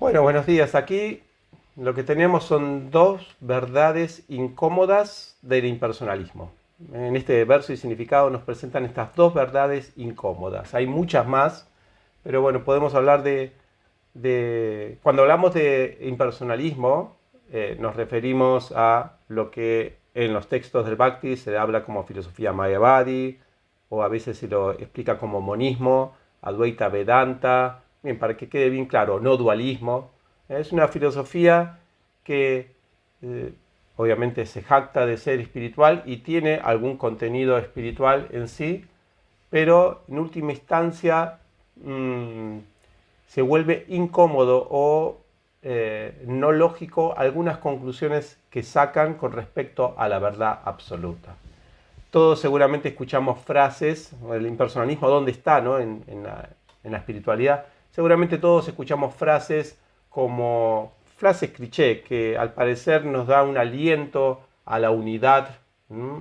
Bueno, buenos días. Aquí lo que tenemos son dos verdades incómodas del impersonalismo. En este verso y significado nos presentan estas dos verdades incómodas. Hay muchas más, pero bueno, podemos hablar cuando hablamos de impersonalismo, nos referimos a lo que en los textos del Bhakti se habla como filosofía Mayavadi, o a veces se lo explica como monismo, Advaita Vedanta, bien, para que quede bien claro, no dualismo. Es una filosofía que eh, obviamente se jacta de ser espiritual y tiene algún contenido espiritual en sí, pero en última instancia se vuelve incómodo o no lógico algunas conclusiones que sacan con respecto a la verdad absoluta. Todos seguramente escuchamos frases, el impersonalismo, ¿dónde está, no? En la espiritualidad. Seguramente todos escuchamos frases como frases cliché que al parecer nos da un aliento a la unidad,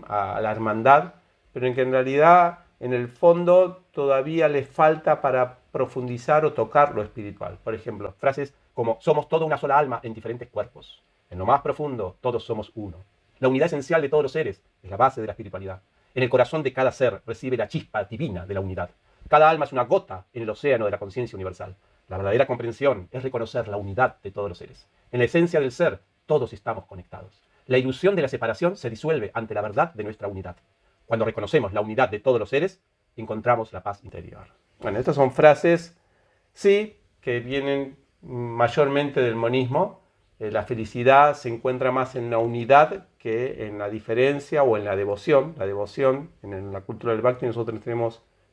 a la hermandad, pero en que en realidad, en el fondo, todavía le falta para profundizar o tocar lo espiritual. Por ejemplo, frases como somos toda una sola alma en diferentes cuerpos. En lo más profundo, todos somos uno. La unidad esencial de todos los seres es la base de la espiritualidad. En el corazón de cada ser recibe la chispa divina de la unidad. Cada alma es una gota en el océano de la conciencia universal. La verdadera comprensión es reconocer la unidad de todos los seres. En la esencia del ser, todos estamos conectados. La ilusión de la separación se disuelve ante la verdad de nuestra unidad. Cuando reconocemos la unidad de todos los seres, encontramos la paz interior. Bueno, estas son frases, sí, que vienen mayormente del monismo. La felicidad se encuentra más en la unidad que en la diferencia o en la devoción. La devoción, en la cultura del Bhakti,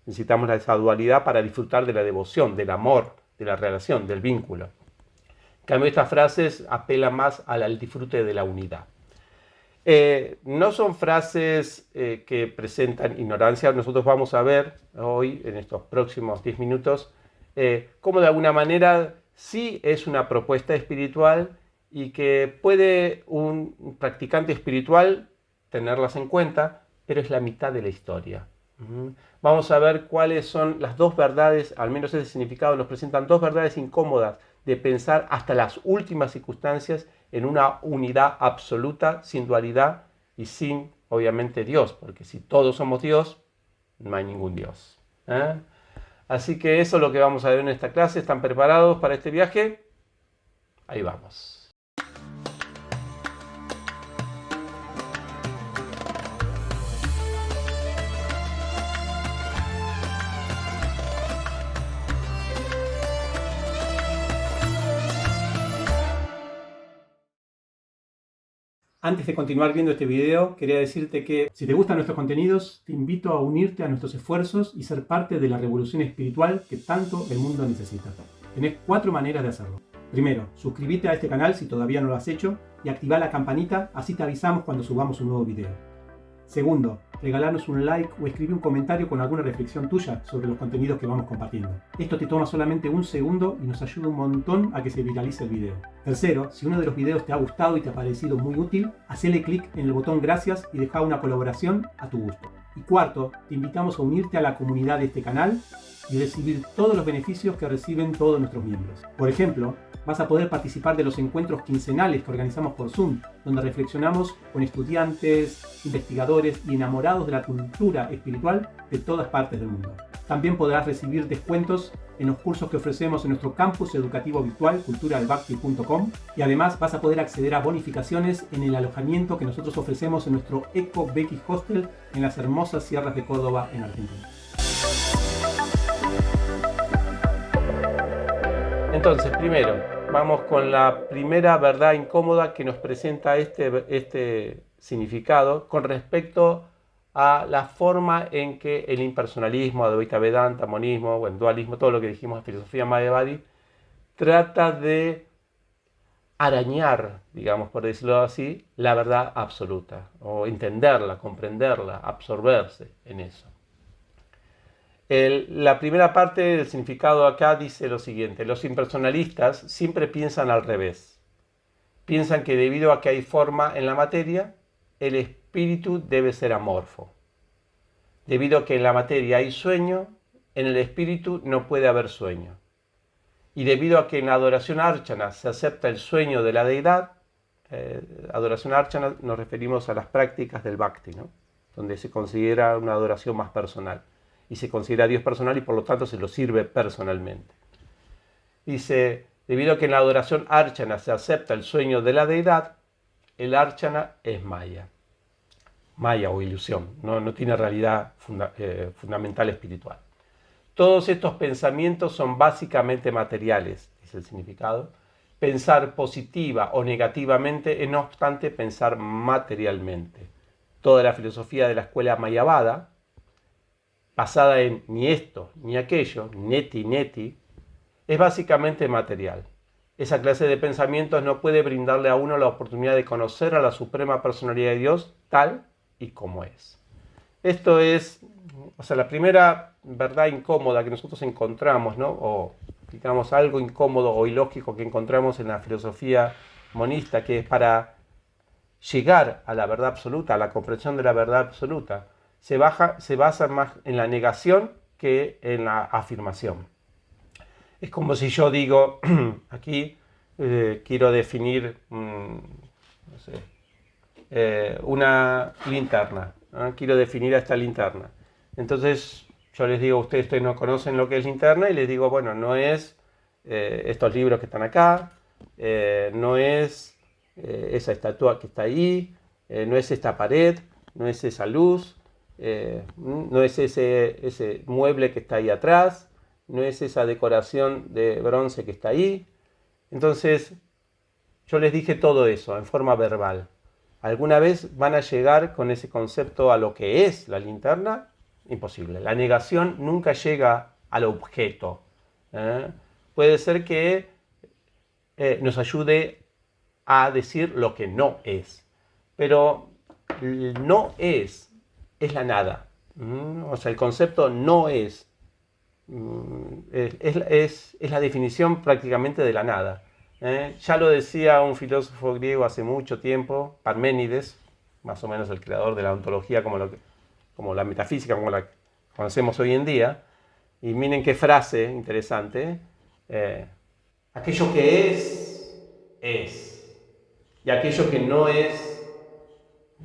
necesitamos esa dualidad para disfrutar de la devoción, del amor, de la relación, del vínculo. En cambio, estas frases apelan más al disfrute de la unidad. No son frases que presentan ignorancia. Nosotros vamos a ver hoy, en estos próximos 10 minutos, cómo de alguna manera sí es una propuesta espiritual y que puede un practicante espiritual tenerlas en cuenta, pero es la mitad de la historia. Vamos a ver cuáles son las dos verdades, al menos ese significado nos presentan dos verdades incómodas de pensar hasta las últimas circunstancias en una unidad absoluta, sin dualidad y sin, obviamente, Dios, porque si todos somos Dios, no hay ningún Dios. Así que eso es lo que vamos a ver en esta clase. ¿Están preparados para este viaje? Ahí vamos. Antes de continuar viendo este video, quería decirte que si te gustan nuestros contenidos, te invito a unirte a nuestros esfuerzos y ser parte de la revolución espiritual que tanto el mundo necesita. Tenés 4 maneras de hacerlo. Primero, suscríbete a este canal si todavía no lo has hecho y activa la campanita, así te avisamos cuando subamos un nuevo video. Segundo, regalarnos un like o escribir un comentario con alguna reflexión tuya sobre los contenidos que vamos compartiendo. Esto te toma solamente un segundo y nos ayuda un montón a que se viralice el video. Tercero, si uno de los videos te ha gustado y te ha parecido muy útil, hacele clic en el botón gracias y deja una colaboración a tu gusto. Y cuarto, te invitamos a unirte a la comunidad de este canal y recibir todos los beneficios que reciben todos nuestros miembros. Por ejemplo, vas a poder participar de los encuentros quincenales que organizamos por Zoom, donde reflexionamos con estudiantes, investigadores y enamorados de la cultura espiritual de todas partes del mundo. También podrás recibir descuentos en los cursos que ofrecemos en nuestro campus educativo virtual culturalbhakti.com y además vas a poder acceder a bonificaciones en el alojamiento que nosotros ofrecemos en nuestro Eco Becky Hostel en las hermosas sierras de Córdoba, en Argentina. Entonces, primero, vamos con la primera verdad incómoda que nos presenta este significado con respecto a la forma en que el impersonalismo, Advaita Vedanta, monismo, bueno, dualismo, todo lo que dijimos en filosofía Mayavadi, trata de arañar, digamos, por decirlo así, la verdad absoluta, o entenderla, comprenderla, absorberse en eso. La primera parte del significado acá dice lo siguiente: los impersonalistas siempre piensan al revés. Piensan que debido a que hay forma en la materia, el espíritu debe ser amorfo. Debido a que en la materia hay sueño, en el espíritu no puede haber sueño. Y debido a que en la adoración archana se acepta el sueño de la deidad, adoración archana nos referimos a las prácticas del bhakti, ¿no? Donde se considera una adoración más personal. Y se considera a Dios personal y por lo tanto se lo sirve personalmente. Dice, debido a que en la adoración archana se acepta el sueño de la deidad, el archana es maya. Maya o ilusión, no tiene realidad fundamental espiritual. Todos estos pensamientos son básicamente materiales, es el significado. Pensar positiva o negativamente es no obstante pensar materialmente. Toda la filosofía de la escuela Mayavada, basada en ni esto ni aquello, neti neti, es básicamente material. Esa clase de pensamientos no puede brindarle a uno la oportunidad de conocer a la suprema personalidad de Dios tal y como es. Esto es, la primera verdad incómoda que nosotros encontramos, ¿no? O digamos algo incómodo o ilógico que encontramos en la filosofía monista, que es para llegar a la verdad absoluta, a la comprensión de la verdad absoluta, se basa más en la negación que en la afirmación. Es como si yo digo, aquí quiero definir, una linterna, ¿no? Quiero definir a esta linterna. Entonces yo les digo, ustedes no conocen lo que es linterna, y les digo, bueno, no es estos libros que están acá, no es esa estatua que está ahí, no es esta pared, no es esa luz, no es ese mueble que está ahí atrás, no es esa decoración de bronce que está ahí. Entonces yo les dije todo eso en forma verbal. ¿Alguna vez van a llegar con ese concepto a lo que es la linterna? Imposible. La negación nunca llega al objeto. Puede ser que nos ayude a decir lo que no es, pero no es la nada. El concepto no es la definición prácticamente de la nada. Ya lo decía un filósofo griego hace mucho tiempo, Parménides, más o menos el creador de la ontología como la metafísica, como la conocemos hoy en día. Y miren qué frase interesante. Aquello que es. Y aquello que no es,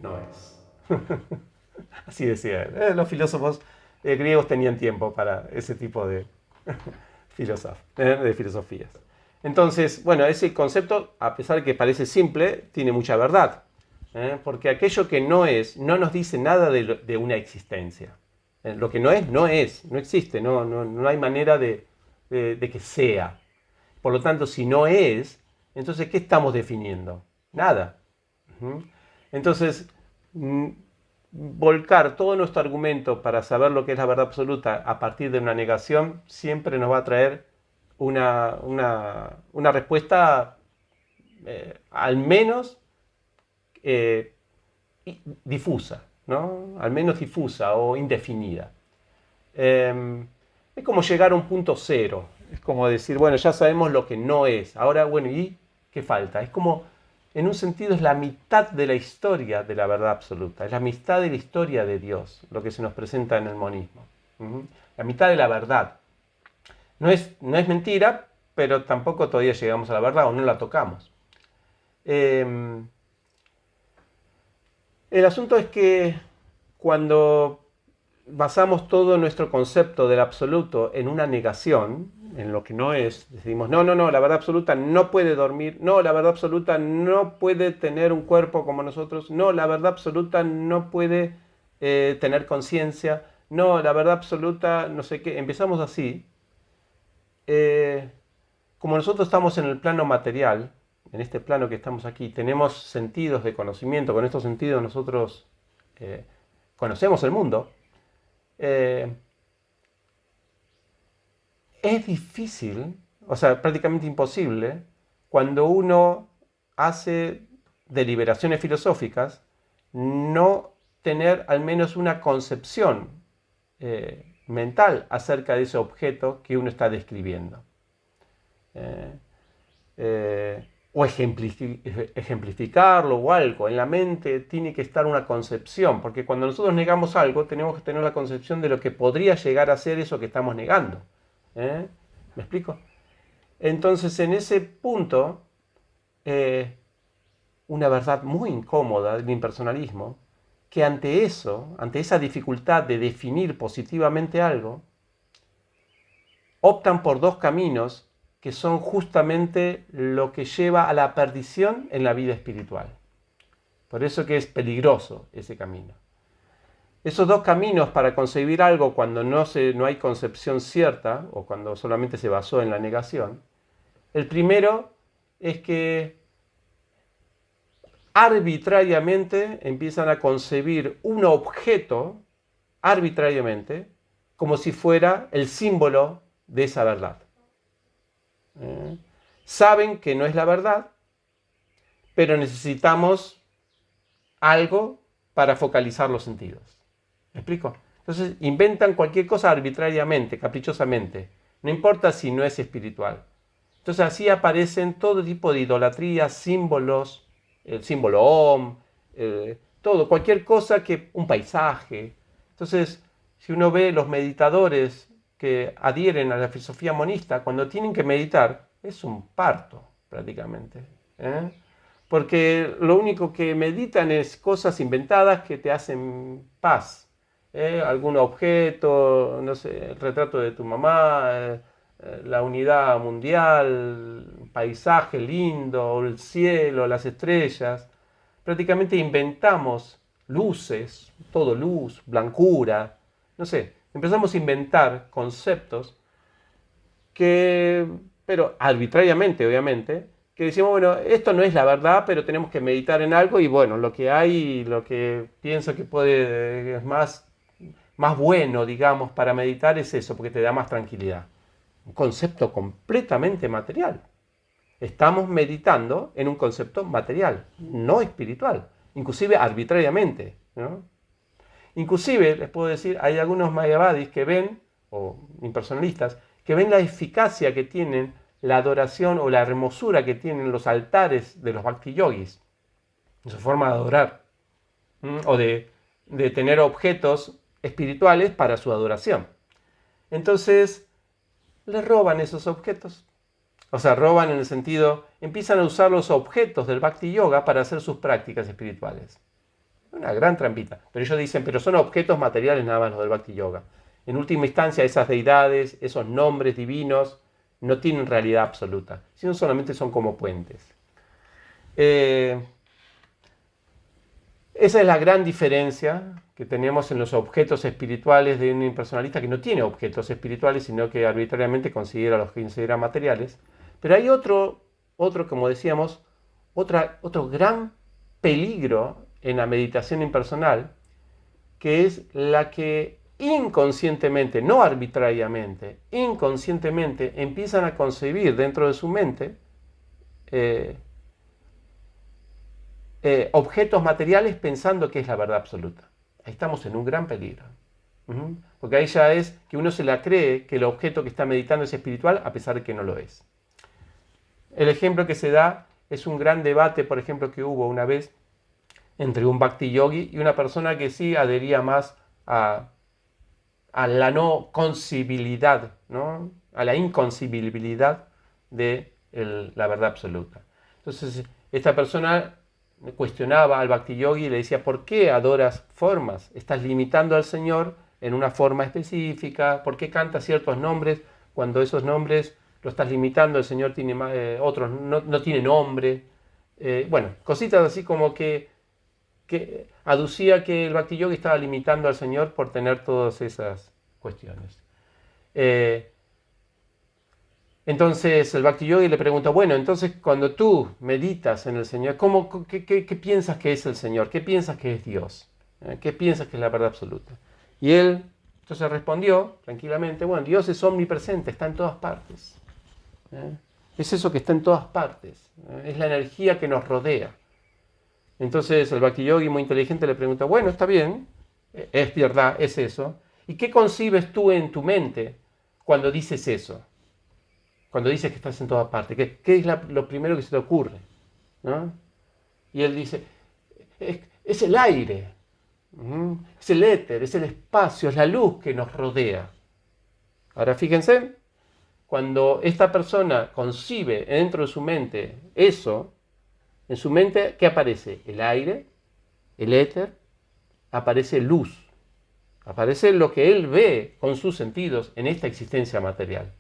no es. Así decía él. Los filósofos griegos tenían tiempo para ese tipo de filosofías. Entonces, bueno, ese concepto, a pesar de que parece simple, tiene mucha verdad. Porque aquello que no es, no nos dice nada de una existencia. Lo que no es, no existe, no hay manera de que sea. Por lo tanto, si no es, entonces, ¿qué estamos definiendo? Nada. Entonces, volcar todo nuestro argumento para saber lo que es la verdad absoluta a partir de una negación siempre nos va a traer una respuesta al menos difusa, ¿no? Al menos difusa o indefinida. Es como llegar a un punto cero. Es como decir, bueno, ya sabemos lo que no es. Ahora, bueno, ¿y qué falta? Es como, en un sentido, es la mitad de la historia de la verdad absoluta. Es la mitad de la historia de Dios, lo que se nos presenta en el monismo. La mitad de la verdad. No es mentira, pero tampoco todavía llegamos a la verdad o no la tocamos. El asunto es que cuando basamos todo nuestro concepto del absoluto en una negación, en lo que no es, decimos, no, la verdad absoluta no puede dormir, no, la verdad absoluta no puede tener un cuerpo como nosotros, no, la verdad absoluta no puede tener conciencia, no, la verdad absoluta, no sé qué, empezamos así. Como nosotros estamos en el plano material, en este plano que estamos aquí, tenemos sentidos de conocimiento, con estos sentidos nosotros conocemos el mundo. Es difícil, prácticamente imposible, cuando uno hace deliberaciones filosóficas, no tener al menos una concepción mental acerca de ese objeto que uno está describiendo. O ejemplificarlo o algo. En la mente tiene que estar una concepción, porque cuando nosotros negamos algo tenemos que tener la concepción de lo que podría llegar a ser eso que estamos negando. ¿Me explico? Entonces, en ese punto, una verdad muy incómoda del impersonalismo, que ante eso, ante esa dificultad de definir positivamente algo, optan por dos caminos que son justamente lo que lleva a la perdición en la vida espiritual. Por eso que es peligroso ese camino. Esos dos caminos para concebir algo cuando no hay concepción cierta o cuando solamente se basó en la negación. El primero es que arbitrariamente empiezan a concebir un objeto, arbitrariamente, como si fuera el símbolo de esa verdad. Saben que no es la verdad, pero necesitamos algo para focalizar los sentidos. ¿Me explico? Entonces inventan cualquier cosa arbitrariamente, caprichosamente. No importa si no es espiritual. Entonces así aparecen todo tipo de idolatrías, símbolos, el símbolo Om, todo, cualquier cosa que un paisaje. Entonces, si uno ve los meditadores que adhieren a la filosofía monista, cuando tienen que meditar, es un parto prácticamente. Porque lo único que meditan es cosas inventadas que te hacen paz. Algún objeto, no sé, el retrato de tu mamá, la unidad mundial, paisaje lindo, el cielo, las estrellas. Prácticamente inventamos luces, todo luz, blancura, no sé, empezamos a inventar conceptos que, pero arbitrariamente, obviamente, que decimos, bueno, esto no es la verdad, pero tenemos que meditar en algo y bueno, lo que hay, lo que pienso que es más bueno, digamos, para meditar es eso, porque te da más tranquilidad. Un concepto completamente material. Estamos meditando en un concepto material, no espiritual, inclusive arbitrariamente, ¿no? Inclusive, les puedo decir, hay algunos mayavadis que ven, o impersonalistas, que ven la eficacia que tienen la adoración o la hermosura que tienen los altares de los bhakti yogis, en su forma de adorar, o de tener objetos espirituales para su adoración. Entonces, le roban esos objetos. O sea, roban en el sentido, empiezan a usar los objetos del Bhakti Yoga para hacer sus prácticas espirituales. Una gran trampita. Pero ellos dicen, pero son objetos materiales nada más los del Bhakti Yoga. En última instancia, esas deidades, esos nombres divinos, no tienen realidad absoluta, sino solamente son como puentes. Esa es la gran diferencia que tenemos en los objetos espirituales de un impersonalista que no tiene objetos espirituales, sino que arbitrariamente considera los que considera materiales. Pero hay otro como decíamos, otro gran peligro en la meditación impersonal, que es la que inconscientemente, no arbitrariamente, inconscientemente empiezan a concebir dentro de su mente objetos materiales pensando que es la verdad absoluta. Ahí estamos en un gran peligro. Porque ahí ya es que uno se la cree que el objeto que está meditando es espiritual a pesar de que no lo es. El ejemplo que se da es un gran debate, por ejemplo, que hubo una vez entre un bhakti yogi y una persona que sí adhería más a la no concibilidad, ¿no? A la inconcibilidad de la verdad absoluta. Entonces, esta persona cuestionaba al bhakti yogi y le decía, ¿por qué adoras formas? Estás limitando al Señor en una forma específica. ¿Por qué cantas ciertos nombres cuando esos nombres lo estás limitando? El Señor tiene otros, no tiene nombre. Bueno, cositas así como que aducía que el bhakti yogi estaba limitando al Señor por tener todas esas cuestiones. Entonces el bhakti yogi le pregunta, bueno, entonces cuando tú meditas en el Señor, qué piensas que es el Señor? ¿Qué piensas que es Dios? ¿Qué piensas que es la verdad absoluta? Y él entonces respondió tranquilamente, bueno, Dios es omnipresente, está en todas partes. Es eso que está en todas partes. Es la energía que nos rodea. Entonces el bhakti yogi muy inteligente le pregunta, bueno, está bien, es verdad, es eso. ¿Y qué concibes tú en tu mente cuando dices eso? Cuando dices que estás en todas partes. ¿Qué es lo primero que se te ocurre? ¿No? Y él dice, es el aire, es el éter, es el espacio, es la luz que nos rodea. Ahora fíjense, cuando esta persona concibe dentro de su mente eso, en su mente, ¿qué aparece? El aire, el éter, aparece luz, aparece lo que él ve con sus sentidos en esta existencia material.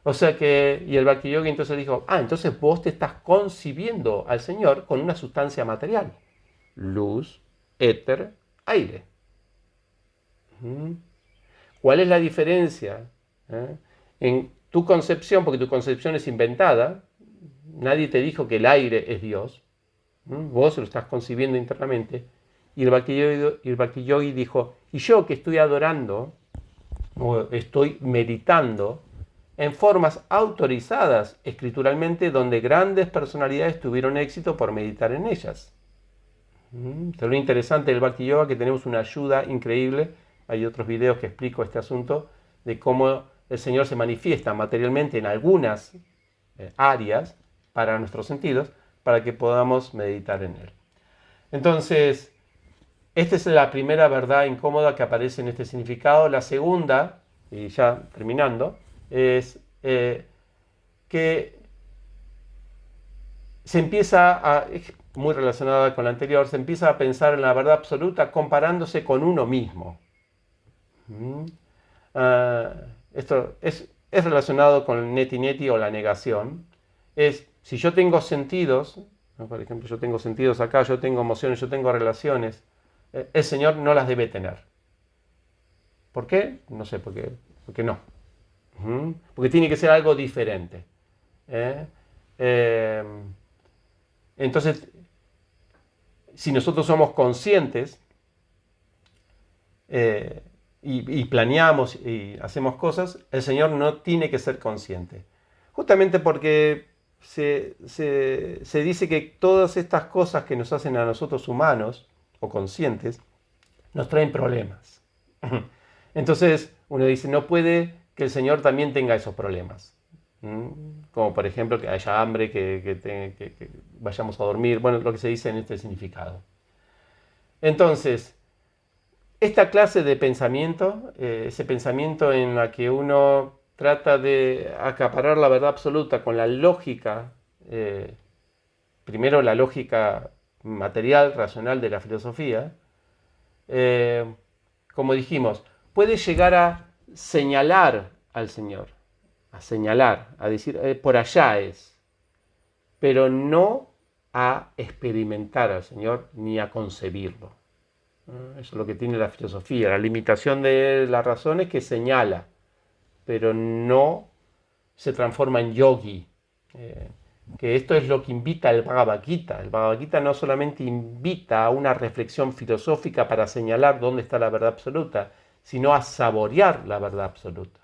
O sea que, y el Bhakti Yogi entonces dijo, entonces vos te estás concibiendo al Señor con una sustancia material. Luz, éter, aire. ¿Cuál es la diferencia en tu concepción? Porque tu concepción es inventada. Nadie te dijo que el aire es Dios. Vos lo estás concibiendo internamente. Y el Bhakti Yogi dijo, y yo que estoy adorando, o estoy meditando, en formas autorizadas escrituralmente, donde grandes personalidades tuvieron éxito por meditar en ellas. Es lo interesante del Bhakti Yoga, que tenemos una ayuda increíble. Hay otros videos que explico este asunto, de cómo el Señor se manifiesta materialmente en algunas áreas para nuestros sentidos, para que podamos meditar en Él. Entonces, esta es la primera verdad incómoda que aparece en este significado. La segunda, y ya terminando, es que se empieza es muy relacionada con la anterior, se empieza a pensar en la verdad absoluta comparándose con uno mismo. Esto es relacionado con el neti neti o la negación. Si yo tengo sentidos, ¿no? Por ejemplo, yo tengo sentidos acá, yo tengo emociones, yo tengo relaciones, el Señor no las debe tener. ¿Por qué? No sé, porque no. Porque tiene que ser algo diferente. Entonces, si nosotros somos conscientes y planeamos y hacemos cosas, el Señor no tiene que ser consciente. Justamente porque se dice que todas estas cosas que nos hacen a nosotros humanos o conscientes nos traen problemas. Entonces uno dice, no puede que el Señor también tenga esos problemas. Como por ejemplo que haya hambre, que vayamos a dormir, bueno, lo que se dice en este significado. Entonces, esta clase de pensamiento, ese pensamiento en la que uno trata de acaparar la verdad absoluta con la lógica, primero la lógica material, racional de la filosofía, como dijimos, puede llegar a señalar al Señor, a señalar, a decir, por allá es, pero no a experimentar al Señor ni a concebirlo. Eso es lo que tiene la filosofía. La limitación de la razón es que señala, pero no se transforma en yogi. Que esto es lo que invita el Bhagavad Gita. El Bhagavad Gita no solamente invita a una reflexión filosófica para señalar dónde está la verdad absoluta, sino a saborear la verdad absoluta.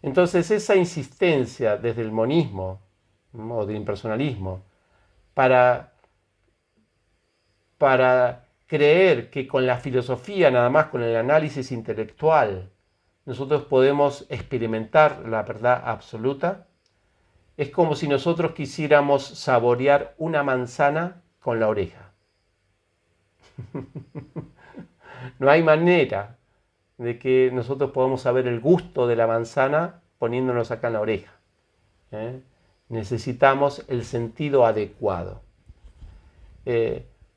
Entonces esa insistencia desde el monismo o del impersonalismo para creer que con la filosofía, nada más con el análisis intelectual, nosotros podemos experimentar la verdad absoluta, es como si nosotros quisiéramos saborear una manzana con la oreja. No hay manera de que nosotros podamos saber el gusto de la manzana poniéndonos acá en la oreja. Necesitamos el sentido adecuado.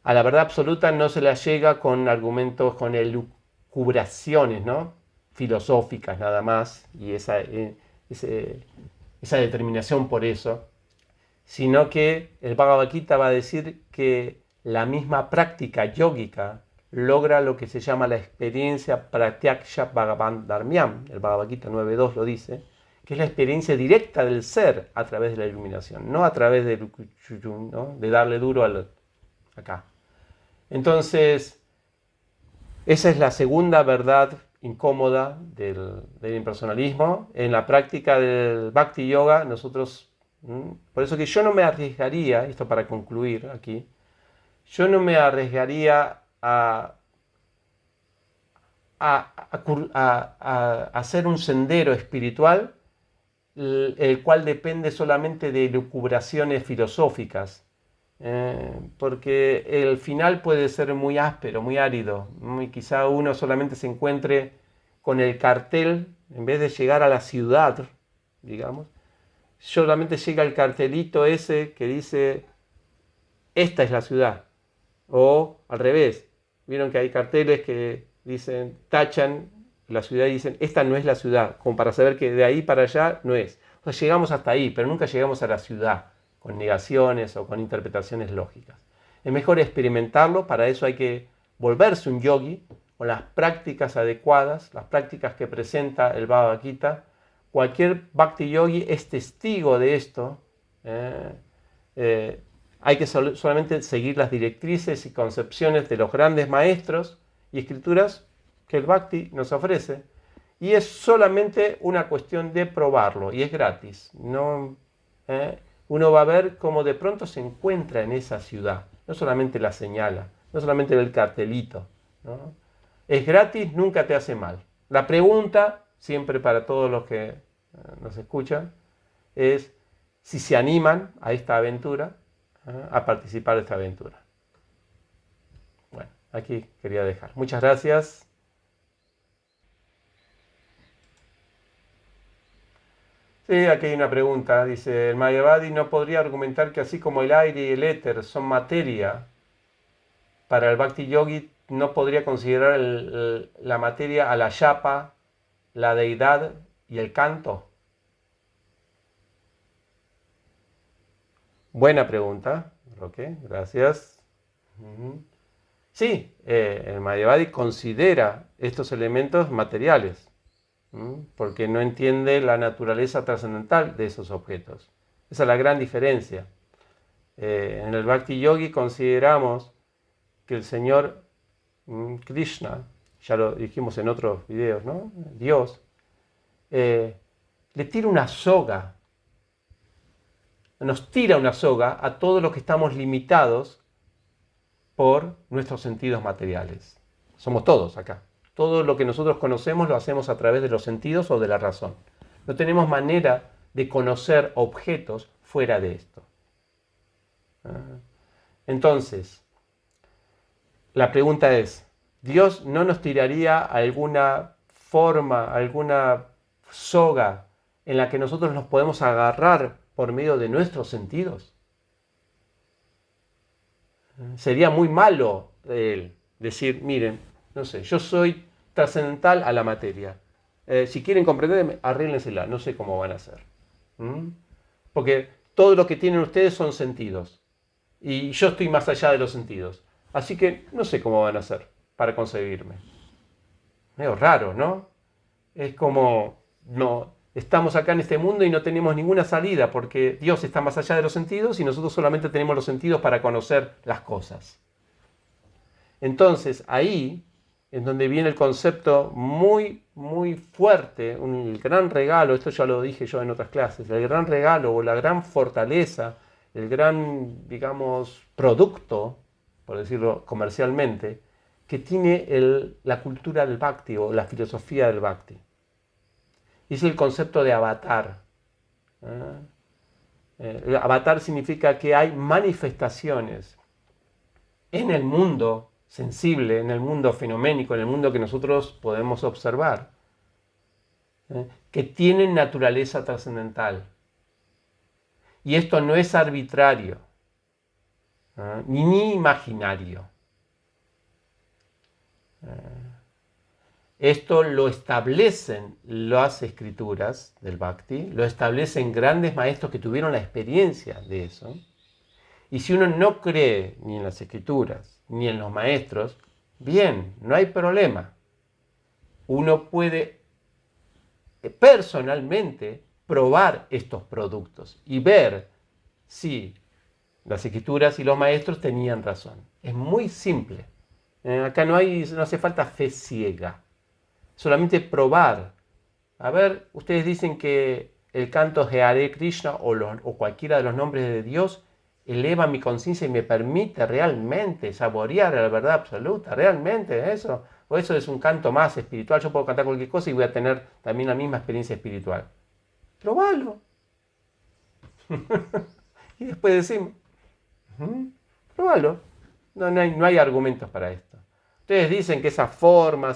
A la verdad absoluta no se la llega con argumentos, con elucubraciones, ¿no? Filosóficas nada más, y esa determinación por eso, sino que el Bhagavad Gita va a decir que la misma práctica yógica logra lo que se llama la experiencia pratyaksha bhagavan dharmyam. El Bhagavad Gita 9.2 lo dice, que es la experiencia directa del ser a través de la iluminación, no a través de, ¿no? de darle duro acá. Entonces, esa es la segunda verdad incómoda del impersonalismo. En la práctica del Bhakti Yoga, nosotros, por eso que yo no me arriesgaría, esto para concluir aquí, yo no me arriesgaría a hacer un sendero espiritual el cual depende solamente de elucubraciones filosóficas, porque el final puede ser muy áspero, muy árido, y quizá uno solamente se encuentre con el cartel en vez de llegar a la ciudad, digamos, solamente llega el cartelito ese que dice, esta es la ciudad. O al revés, vieron que hay carteles que dicen, tachan la ciudad y dicen, esta no es la ciudad, como para saber que de ahí para allá no es. O sea, llegamos hasta ahí, pero nunca llegamos a la ciudad con negaciones o con interpretaciones lógicas. Es mejor experimentarlo, para eso hay que volverse un yogi con las prácticas adecuadas, las prácticas que presenta el Bhagavad Gita. Cualquier bhakti yogi es testigo de esto. Hay que solamente seguir las directrices y concepciones de los grandes maestros y escrituras que el bhakti nos ofrece. Y es solamente una cuestión de probarlo, y es gratis. No, uno va a ver cómo de pronto se encuentra en esa ciudad. No solamente la señala, no solamente ve el cartelito, ¿no? Es gratis, nunca te hace mal. La pregunta, siempre para todos los que nos escuchan, es si se animan a esta aventura, a participar de esta aventura. Bueno, aquí quería dejar. Muchas gracias. Sí, aquí hay una pregunta. Dice, el Mayavadi no podría argumentar que así como el aire y el éter son materia, para el Bhakti Yogi no podría considerar la materia a la yapa, la deidad y el canto. Buena pregunta, Roque, gracias. Sí, el Mayavadi considera estos elementos materiales, porque no entiende la naturaleza trascendental de esos objetos. Esa es la gran diferencia. En el Bhakti Yogi consideramos que el Señor Krishna, ya lo dijimos en otros videos, ¿no? Dios, le tira una soga, nos tira una soga a todos los que estamos limitados por nuestros sentidos materiales. Somos todos acá. Todo lo que nosotros conocemos lo hacemos a través de los sentidos o de la razón. No tenemos manera de conocer objetos fuera de esto. Entonces, la pregunta es, ¿Dios no nos tiraría alguna forma, alguna soga en la que nosotros nos podemos agarrar por medio de nuestros sentidos? Sería muy malo de él decir, miren, no sé, yo soy trascendental a la materia. Si quieren comprenderme, arréglensela, no sé cómo van a hacer. Porque todo lo que tienen ustedes son sentidos. Y yo estoy más allá de los sentidos. Así que no sé cómo van a hacer para concebirme. Medio raro, ¿no? Es como, no, estamos acá en este mundo y no tenemos ninguna salida porque Dios está más allá de los sentidos y nosotros solamente tenemos los sentidos para conocer las cosas. Entonces, ahí es donde viene el concepto muy, muy fuerte, el gran regalo, esto ya lo dije yo en otras clases, el gran regalo o la gran fortaleza, el gran, digamos, producto, por decirlo comercialmente, que tiene la cultura del Bhakti o la filosofía del Bhakti. Y es el concepto de avatar. Avatar significa que hay manifestaciones en el mundo sensible, en el mundo fenoménico, en el mundo que nosotros podemos observar, que tienen naturaleza trascendental. Y esto no es arbitrario, ni imaginario. Esto lo establecen las escrituras del Bhakti, lo establecen grandes maestros que tuvieron la experiencia de eso. Y si uno no cree ni en las escrituras ni en los maestros, bien, no hay problema. Uno puede personalmente probar estos productos y ver si las escrituras y los maestros tenían razón. Es muy simple. Acá no hace falta fe ciega. Solamente probar. A ver, ustedes dicen que el canto de Hare Krishna o cualquiera de los nombres de Dios eleva mi conciencia y me permite realmente saborear la verdad absoluta. ¿Realmente eso? ¿O eso es un canto más espiritual? Yo puedo cantar cualquier cosa y voy a tener también la misma experiencia espiritual. Probalo. Y después decimos, probalo. No hay argumentos para esto. Ustedes dicen que esas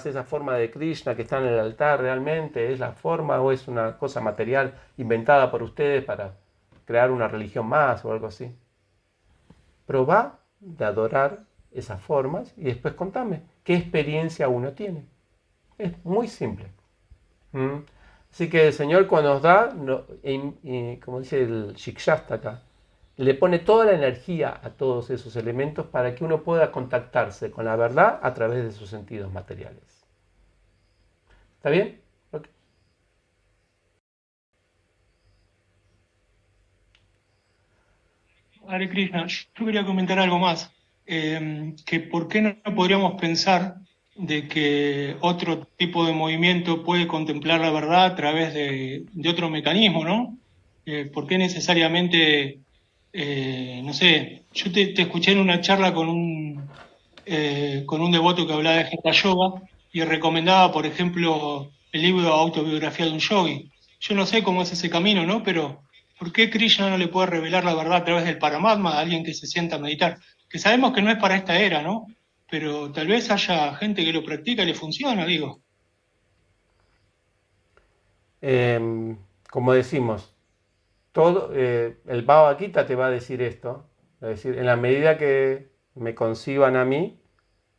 esa forma de Krishna que está en el altar, ¿realmente es la forma o es una cosa material inventada por ustedes para crear una religión más o algo así? Probá de adorar esas formas y después contame qué experiencia uno tiene. Es muy simple. ¿Mm? Así que el Señor cuando nos da, como dice el Shikshastaka, le pone toda la energía a todos esos elementos para que uno pueda contactarse con la verdad a través de sus sentidos materiales. ¿Está bien? Ok. Hare Krishna, yo quería comentar algo más, que por qué no podríamos pensar de que otro tipo de movimiento puede contemplar la verdad a través de otro mecanismo, ¿no? ¿Por qué necesariamente, no sé, yo te escuché en una charla con un devoto que hablaba de Hatha Yoga y recomendaba, por ejemplo, el libro Autobiografía de un Yogi. Yo no sé cómo es ese camino, ¿no? Pero ¿por qué Krishna no le puede revelar la verdad a través del Paramatma a alguien que se sienta a meditar? Que sabemos que no es para esta era, ¿no? Pero tal vez haya gente que lo practica y le funciona, digo. Como decimos, el Bhagavad Gita te va a decir esto, es decir, en la medida que me conciban a mí,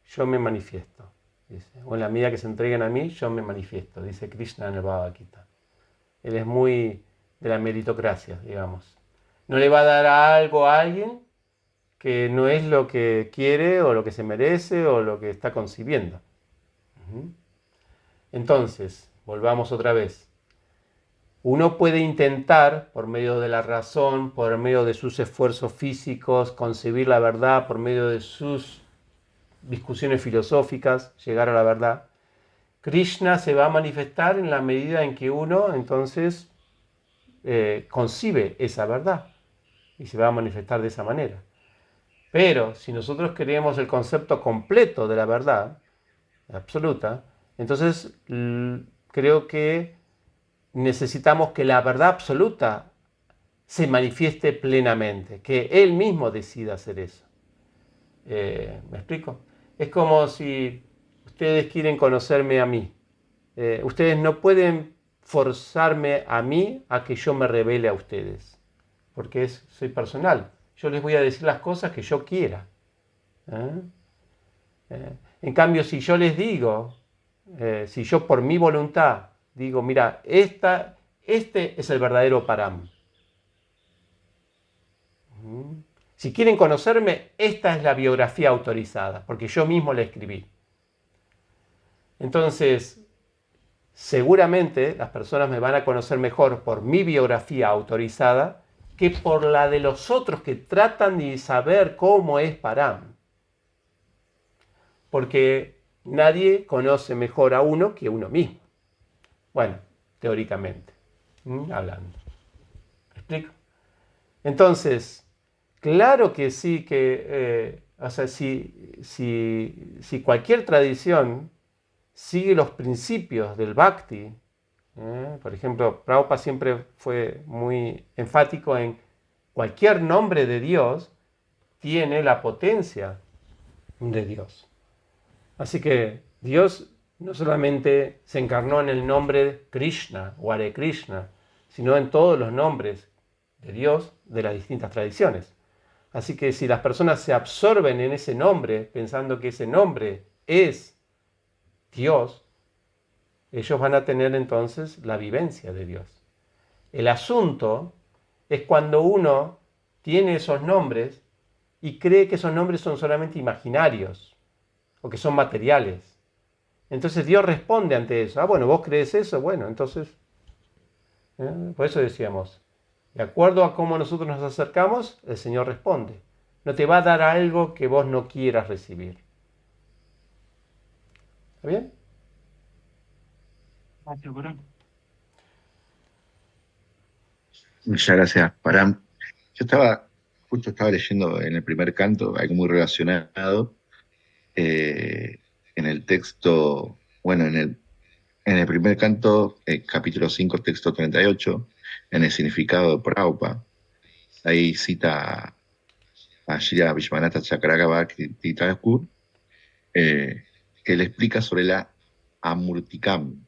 yo me manifiesto. Dice. O en la medida que se entreguen a mí, yo me manifiesto, dice Krishna en el Bhagavad Gita. Él es muy de la meritocracia, digamos. No le va a dar algo a alguien que no es lo que quiere o lo que se merece o lo que está concibiendo. Entonces, volvamos otra vez. Uno puede intentar, por medio de la razón, por medio de sus esfuerzos físicos, concebir la verdad, por medio de sus discusiones filosóficas, llegar a la verdad. Krishna se va a manifestar en la medida en que uno entonces concibe esa verdad y se va a manifestar de esa manera. Pero si nosotros queremos el concepto completo de la verdad absoluta, entonces creo que necesitamos que la verdad absoluta se manifieste plenamente, que Él mismo decida hacer eso. ¿Me explico? Es como si ustedes quieren conocerme a mí. Ustedes no pueden forzarme a mí a que yo me revele a ustedes, porque soy personal. Yo les voy a decir las cosas que yo quiera. ¿Eh? En cambio, si yo les digo, si yo por mi voluntad digo, mira, este es el verdadero Param. Si quieren conocerme, esta es la biografía autorizada, porque yo mismo la escribí. Entonces, seguramente las personas me van a conocer mejor por mi biografía autorizada que por la de los otros que tratan de saber cómo es Param. Porque nadie conoce mejor a uno que uno mismo. Bueno, teóricamente, hablando. ¿Me explico? Entonces, claro que sí, o sea, si cualquier tradición sigue los principios del Bhakti, por ejemplo, Prabhupada siempre fue muy enfático en cualquier nombre de Dios tiene la potencia de Dios. Así que Dios no solamente se encarnó en el nombre Krishna o Hare Krishna, sino en todos los nombres de Dios de las distintas tradiciones. Así que si las personas se absorben en ese nombre, pensando que ese nombre es Dios, ellos van a tener entonces la vivencia de Dios. El asunto es cuando uno tiene esos nombres y cree que esos nombres son solamente imaginarios o que son materiales. Entonces Dios responde ante eso. Ah, bueno, vos crees eso, bueno, entonces, por eso decíamos, de acuerdo a cómo nosotros nos acercamos, el Señor responde. No te va a dar algo que vos no quieras recibir. ¿Está bien? Gracias, Corán. Muchas gracias, Param. Justo estaba leyendo en el primer canto, algo muy relacionado, eh, en el texto, bueno, en el primer canto, capítulo 5 texto 38 en el significado de Prabhupada, ahí cita a Shri Vishwanatha Chakravarti Thakur, él explica sobre la amurtikam,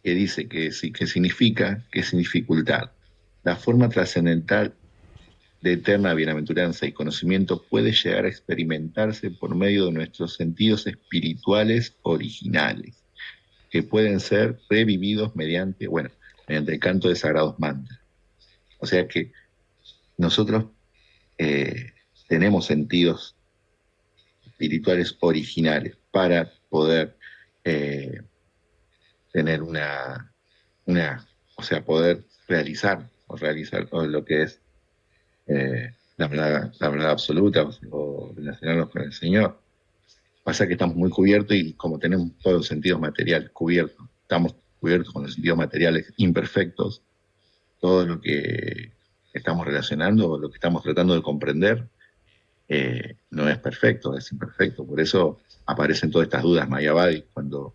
que dice que significa, que es dificultad. La forma trascendental de eterna bienaventuranza y conocimiento puede llegar a experimentarse por medio de nuestros sentidos espirituales originales, que pueden ser revividos mediante el canto de sagrados mantras. O sea que nosotros tenemos sentidos espirituales originales para poder tener o sea, poder realizar lo que es la verdad absoluta o relacionarnos con el Señor. Pasa que estamos muy cubiertos y como tenemos todos los sentidos materiales cubiertos, estamos cubiertos con los sentidos materiales imperfectos, todo lo que estamos relacionando, lo que estamos tratando de comprender, no es perfecto, es imperfecto. Por eso aparecen todas estas dudas Mayavadi cuando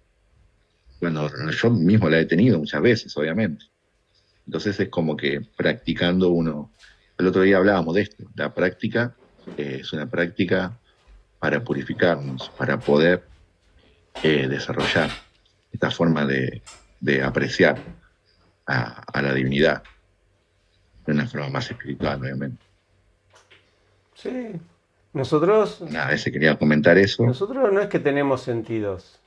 yo mismo la he tenido muchas veces, obviamente. Entonces es como que practicando uno, el otro día hablábamos de esto, la práctica es una práctica para purificarnos, para poder desarrollar esta forma de apreciar a la divinidad de una forma más espiritual, obviamente. Sí, nosotros Nada, ese quería comentar eso. Nosotros no es que tenemos sentidos.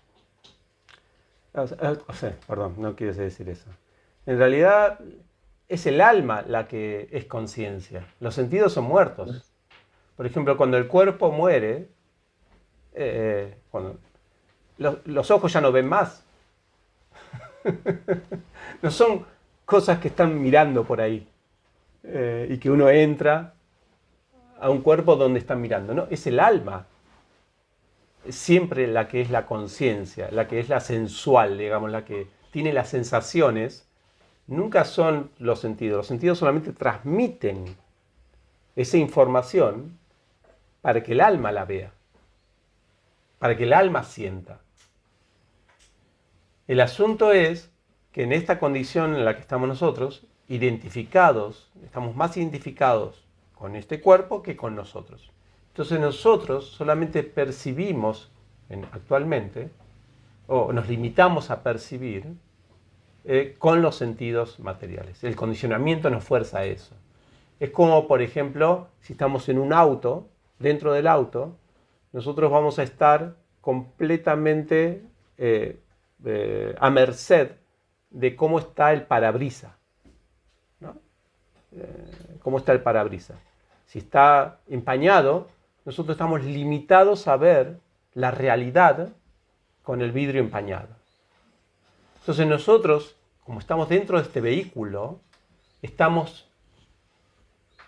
Perdón, no quieres decir eso. En realidad es el alma la que es conciencia. Los sentidos son muertos. Por ejemplo, cuando el cuerpo muere, cuando los ojos ya no ven más. No son cosas que están mirando por ahí y que uno entra a un cuerpo donde están mirando. No, es el alma. Siempre la que es la conciencia, la que es la sensual, digamos, la que tiene las sensaciones, nunca son los sentidos. Los sentidos solamente transmiten esa información para que el alma la vea, para que el alma sienta. El asunto es que en esta condición en la que estamos nosotros, estamos más identificados con este cuerpo que con nosotros. Entonces nosotros solamente percibimos actualmente, o nos limitamos a percibir con los sentidos materiales. El condicionamiento nos fuerza a eso. Es como, por ejemplo, si estamos en un auto, dentro del auto, nosotros vamos a estar completamente a merced de cómo está el parabrisas, ¿no? Cómo está el parabrisas. Si está empañado, nosotros estamos limitados a ver la realidad con el vidrio empañado. Entonces nosotros, como estamos dentro de este vehículo, estamos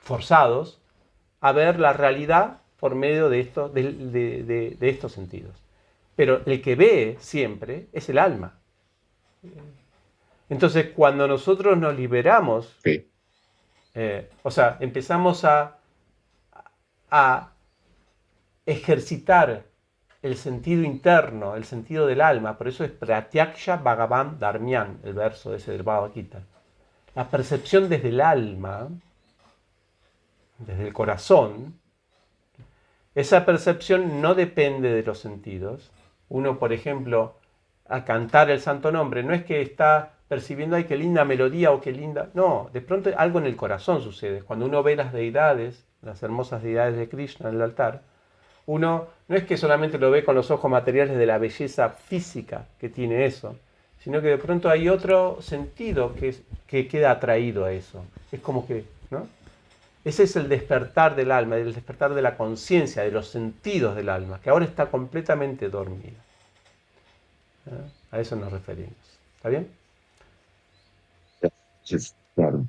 forzados a ver la realidad por medio de estos sentidos. Pero el que ve siempre es el alma. Entonces cuando nosotros nos liberamos, Sí. Empezamos a ejercitar el sentido interno, el sentido del alma. Por eso es Pratyaksha Bhagavan Dharmyan, el verso ese del Bhagavad Gita. La percepción desde el alma, desde el corazón, esa percepción no depende de los sentidos. Uno, por ejemplo, al cantar el santo nombre, no es que está percibiendo, ay, qué linda melodía o qué linda... No, de pronto algo en el corazón sucede. Cuando uno ve las deidades, las hermosas deidades de Krishna en el altar, uno no es que solamente lo ve con los ojos materiales de la belleza física que tiene eso, sino que de pronto hay otro sentido que queda atraído a eso. Es como que, ¿no? Ese es el despertar del alma, el despertar de la conciencia, de los sentidos del alma, que ahora está completamente dormida. A eso nos referimos. ¿Está bien? Sí, claro.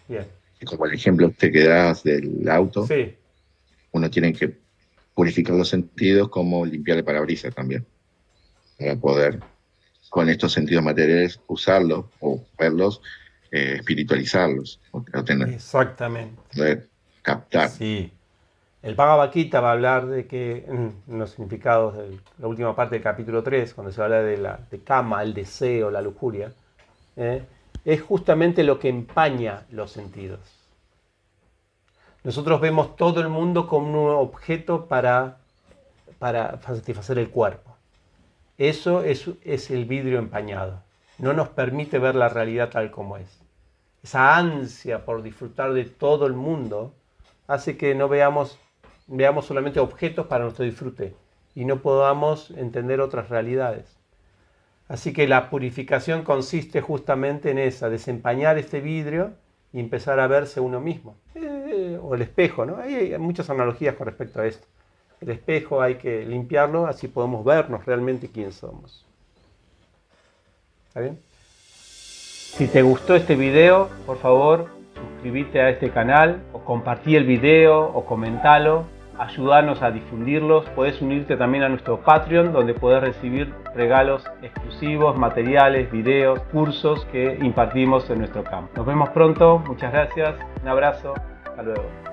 Bien. Y como el ejemplo que das del auto, Sí. uno tiene que purificar los sentidos como limpiar el parabrisas también, para poder con estos sentidos materiales usarlos o verlos, espiritualizarlos, o Exactamente. poder captar. Sí. El Bhagavad Gita va a hablar de que, en los significados de la última parte del capítulo 3, cuando se habla de kama, el deseo, la lujuria, es justamente lo que empaña los sentidos. Nosotros vemos todo el mundo como un objeto para para satisfacer el cuerpo. Eso es el vidrio empañado. No nos permite ver la realidad tal como es. Esa ansia por disfrutar de todo el mundo hace que no veamos solamente objetos para nuestro disfrute y no podamos entender otras realidades. Así que la purificación consiste justamente en esa, desempañar este vidrio y empezar a verse uno mismo. O el espejo, ¿no? Hay muchas analogías con respecto a esto. El espejo hay que limpiarlo, así podemos vernos realmente quién somos. ¿Está bien? Si te gustó este video, por favor, suscríbete a este canal, o compartí el video, o comentalo, ayúdanos a difundirlos. Puedes unirte también a nuestro Patreon, donde podés recibir regalos exclusivos, materiales, videos, cursos que impartimos en nuestro campo. Nos vemos pronto, muchas gracias, un abrazo, hasta luego.